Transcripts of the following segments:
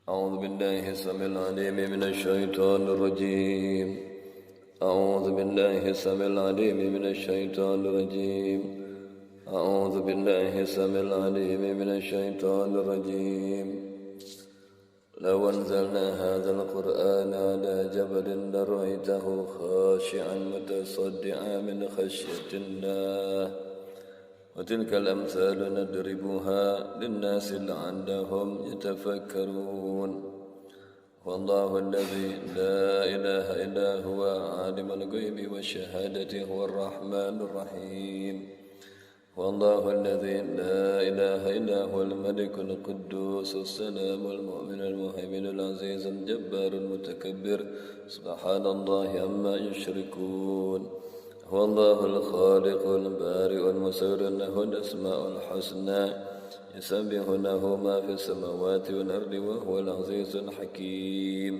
أعوذ بالله السميع العليم من الشيطان الرجيم أعوذ بالله السميع العليم من الشيطان الرجيم أعوذ بالله السميع العليم من الشيطان الرجيم لو أنزلنا هذا القرآن على جبل لرأيته خاشعا متصدعا من خشية الله وتلك الأمثال نضربها للناس لعلهم يتفكرون والله الذي لا إله إلا هو عالم الغيب والشهادة هو الرحمن الرحيم والله الذي لا إله إلا هو الملك القدوس السلام المؤمن المهيمن العزيز الجبار المتكبر سبحان الله عما يشركون هو الله الخالق البارئ المصور له الأسماء الحسنى يسبح له ما في السماوات والأرض وهو العزيز الحكيم.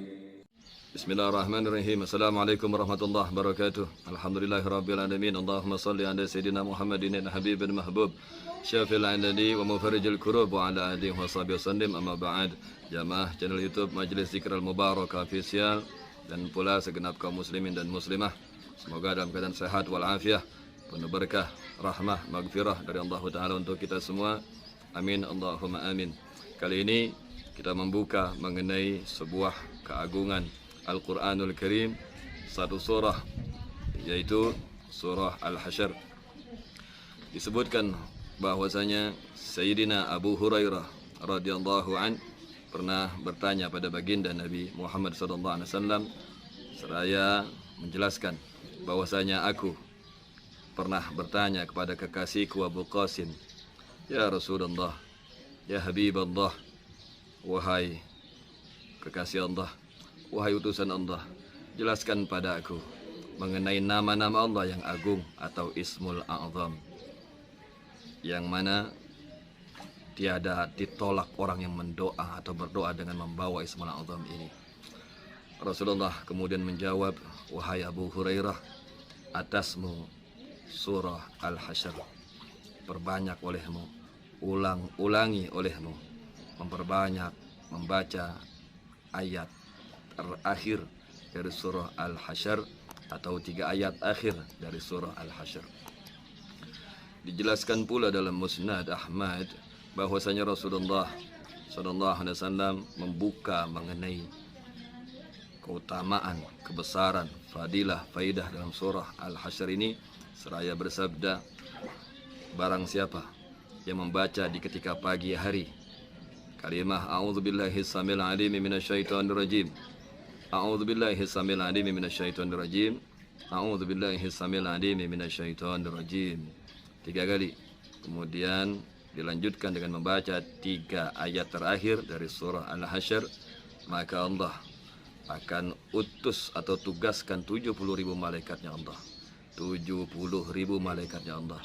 Bismillahirrahmanirrahim. Assalamualaikum warahmatullahi wabarakatuh. Alhamdulillahirabbil alamin. Allahumma shalli ala sayyidina Muhammadin al-habibul mahbub syafil aladi wa mufarrijil kurub wa ala alihi wa sahbihi wasallam. Amma ba'd. Jamaah channel YouTube Majelis Zikr Al-Mubarak Official dan pula segenap kaum muslimin dan muslimah, semoga dalam keadaan sehat walafiat, penuh berkah, rahmah, maghfirah dari Allah Ta'ala untuk kita semua. Amin, Allahumma amin. Kali ini kita membuka mengenai sebuah keagungan Al-Quranul Karim, satu surah, yaitu surah Al-Hasyr. Disebutkan bahwasanya Sayyidina Abu Hurairah radhiyallahu an pernah bertanya pada baginda Nabi Muhammad SAW, seraya menjelaskan bahwasanya aku pernah bertanya kepada kekasihku Abu Qasim, ya Rasulullah, ya Habibullah, wahai kekasih Allah, wahai utusan Allah, jelaskan pada aku mengenai nama-nama Allah yang agung atau Ismul A'zam, yang mana tiada ditolak orang yang mendoa atau berdoa dengan membawa Ismul A'zam ini. Rasulullah kemudian menjawab, wahai Abu Hurairah, atasmu surah Al-Hasyr, perbanyak olehmu, ulangi olehmu, memperbanyak membaca ayat terakhir dari surah Al-Hasyr atau 3 ayat akhir dari surah Al-Hasyr. Dijelaskan pula dalam Musnad Ahmad bahwasanya Rasulullah SAW membuka mengenai keutamaan, kebesaran, fadilah, faidah dalam surah Al-Hasyr ini, seraya bersabda, barang siapa yang membaca di ketika pagi hari kalimah a'udzubillahi samil alimi minasyaitonir rajim, a'udzubillahi samil alimi minasyaitonir rajim, a'udzubillahi samil alimi minasyaitonir rajim 3 kali, kemudian dilanjutkan dengan membaca 3 ayat terakhir dari surah Al-Hasyr, maka Allah akan utus atau tugaskan 70.000 malaikatnya Allah, 70.000 malaikatnya Allah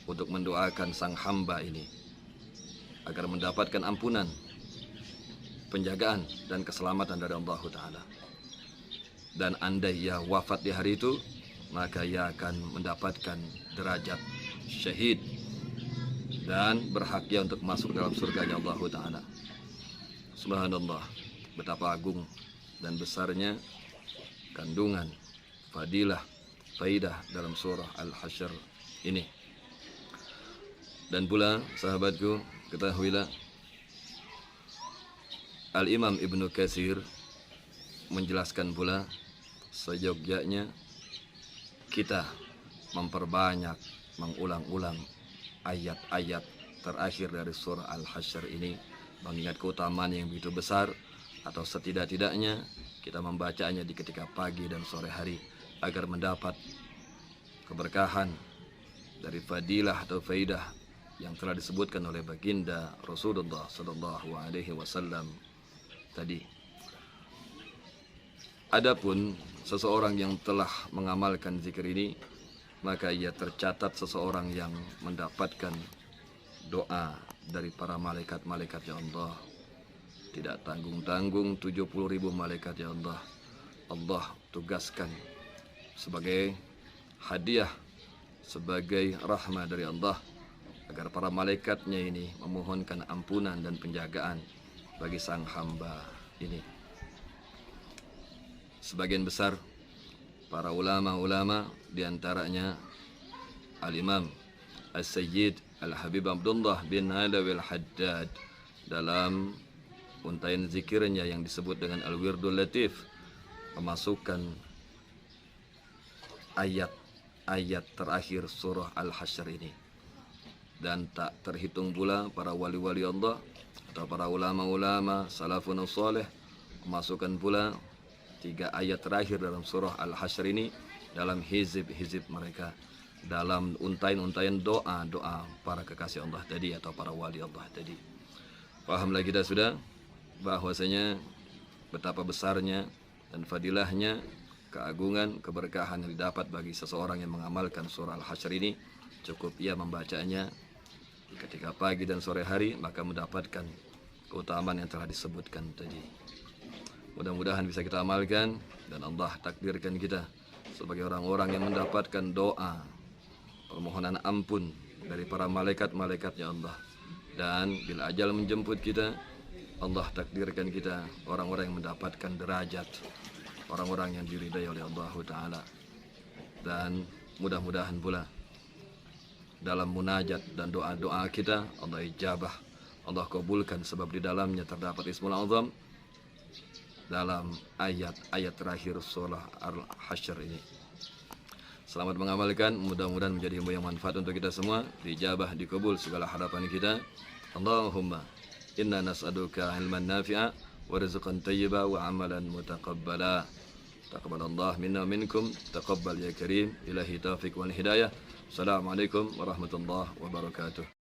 untuk mendoakan sang hamba ini agar mendapatkan ampunan, penjagaan dan keselamatan dari Allah Ta'ala. Dan andai ia wafat di hari itu, maka ia akan mendapatkan derajat syahid dan berhak ia untuk masuk dalam surganya Allah Ta'ala. Subhanallah, betapa agung dan besarnya kandungan fadilah, faidah dalam surah Al-Hasyr ini. Dan pula sahabatku, ketahuilah Al-Imam Ibnu Katsir menjelaskan pula seyogyanya kita memperbanyak mengulang-ulang ayat-ayat terakhir dari surah Al-Hasyr ini, mengingat keutamaan yang begitu besar, atau setidak-tidaknya kita membacanya di ketika pagi dan sore hari agar mendapat keberkahan dari fadilah atau faidah yang telah disebutkan oleh baginda Rasulullah sallallahu alaihi wasallam tadi. Adapun seseorang yang telah mengamalkan zikir ini, maka ia tercatat seseorang yang mendapatkan doa dari para malaikat-malaikatnya Allah. Tidak tanggung-tanggung 70.000 malaikatnya Allah, Allah tugaskan sebagai hadiah, sebagai rahmah dari Allah, agar para malaikatnya ini memohonkan ampunan dan penjagaan bagi sang hamba. ini. Sebagian besar para ulama-ulama, diantaranya Al-Imam As-Sayyid Al-Habib Abdullah bin Alawi Al-Haddad, dalam untaian zikirnya yang disebut dengan Al-Wirdul Latif, memasukkan ayat terakhir surah Al-Hasyr ini. Dan tak terhitung pula para wali-wali Allah atau para ulama-ulama salafun salih memasukkan pula 3 ayat terakhir dalam surah Al-Hasyr ini dalam hizib-hizib mereka, dalam untaian-untaian doa-doa para kekasih Allah tadi atau para wali Allah tadi. Pahamlah kita sudah bahwasanya betapa besarnya dan fadilahnya, keagungan, keberkahan yang didapat bagi seseorang yang mengamalkan surah Al-Hasyr ini. Cukup ia membacanya ketika pagi dan sore hari, maka mendapatkan keutamaan yang telah disebutkan tadi. Mudah-mudahan bisa kita amalkan dan Allah takdirkan kita sebagai orang-orang yang mendapatkan doa permohonan ampun dari para malaikat-malaikatnya Allah. Dan bila ajal menjemput kita, Allah takdirkan kita orang-orang yang mendapatkan derajat, orang-orang yang diridai oleh Allah Ta'ala. Dan mudah-mudahan pula dalam munajat dan doa-doa kita Allah ijabah, Allah kabulkan, sebab di dalamnya terdapat Ismul Azam dalam ayat-ayat terakhir surah Al-Hasyr ini. Selamat mengamalkan, mudah-mudahan menjadi ilmu yang manfaat untuk kita semua, dijabah, dikabul segala harapan kita. Allahumma inna nas'aluka ilman nafi'a wa rizqan tayyiba wa amalan mutaqabbala. Taqabbalallah minna minkum, taqabbal ya karim, ilahi taufiq wal hidayah. Assalamualaikum warahmatullahi wabarakatuh.